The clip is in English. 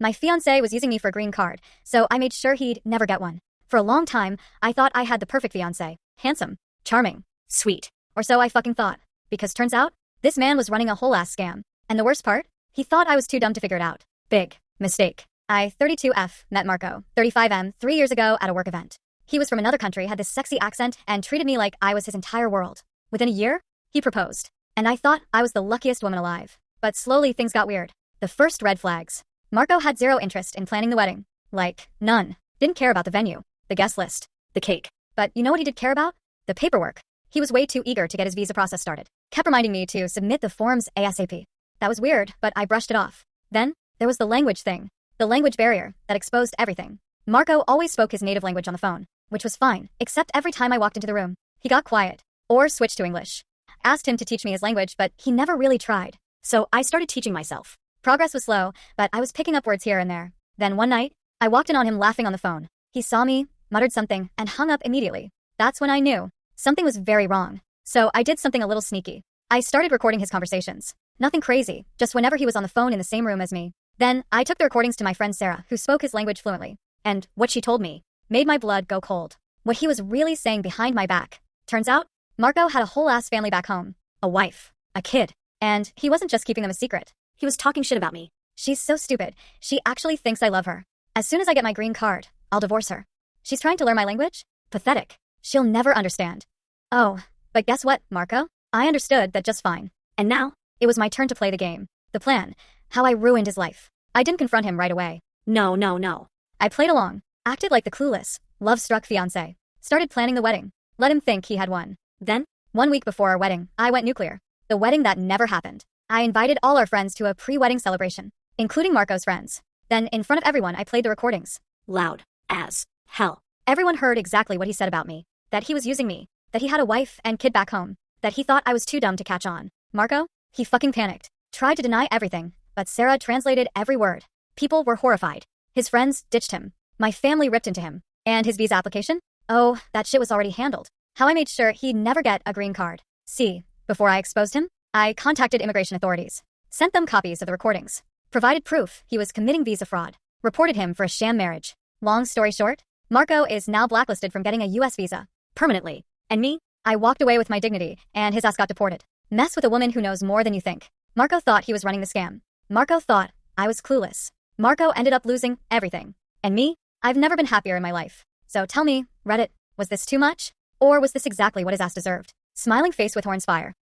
My fiance was using me for a green card, so I made sure he'd never get one. For a long time, I thought I had the perfect fiance. Handsome, charming, sweet. Or so I fucking thought. Because turns out, this man was running a whole ass scam. And the worst part? He thought I was too dumb to figure it out. Big mistake. I, 32F, met Marco, 35M, 3 years ago at a work event. He was from another country, had this sexy accent, and treated me like I was his entire world. Within a year, he proposed. And I thought I was the luckiest woman alive. But slowly things got weird. The first red flags. Marco had zero interest in planning the wedding. Like, none. Didn't care about the venue, the guest list, the cake. But you know what he did care about? The paperwork. He was way too eager to get his visa process started. Kept reminding me to submit the forms ASAP. That was weird, but I brushed it off. Then, there was the language thing. The language barrier that exposed everything. Marco always spoke his native language on the phone, which was fine, except every time I walked into the room. He got quiet. Or switched to English. Asked him to teach me his language, but he never really tried. So I started teaching myself. Progress was slow, but I was picking up words here and there. Then one night, I walked in on him laughing on the phone. He saw me, muttered something, and hung up immediately. That's when I knew. Something was very wrong. So I did something a little sneaky. I started recording his conversations. Nothing crazy, just whenever he was on the phone in the same room as me. Then, I took the recordings to my friend Sarah, who spoke his language fluently. And what she told me made my blood go cold. What he was really saying behind my back. Turns out, Marco had a whole ass family back home. A wife. A kid. And he wasn't just keeping them a secret. He was talking shit about me. She's so stupid. She actually thinks I love her. As soon as I get my green card, I'll divorce her. She's trying to learn my language? Pathetic. She'll never understand. Oh, but guess what, Marco? I understood that just fine. And now, it was my turn to play the game. The plan. How I ruined his life. I didn't confront him right away. No. I played along. Acted like the clueless, love-struck fiancé. Started planning the wedding. Let him think he had won. Then, 1 week before our wedding, I went nuclear. The wedding that never happened. I invited all our friends to a pre-wedding celebration, including Marco's friends. Then, in front of everyone, I played the recordings. Loud as hell. Everyone heard exactly what he said about me. That he was using me. That he had a wife and kid back home. That he thought I was too dumb to catch on. Marco? He fucking panicked. Tried to deny everything, but Sarah translated every word. People were horrified. His friends ditched him. My family ripped into him. And his visa application? Oh, that shit was already handled. How I made sure he'd never get a green card. See, before I exposed him, I contacted immigration authorities. Sent them copies of the recordings. Provided proof he was committing visa fraud. Reported him for a sham marriage. Long story short, Marco is now blacklisted from getting a US visa. Permanently. And me? I walked away with my dignity, and his ass got deported. Mess with a woman who knows more than you think. Marco thought he was running the scam. Marco thought I was clueless. Marco ended up losing everything. And me? I've never been happier in my life. So tell me, Reddit, was this too much? Or was this exactly what his ass deserved? Smiling face with horns fire.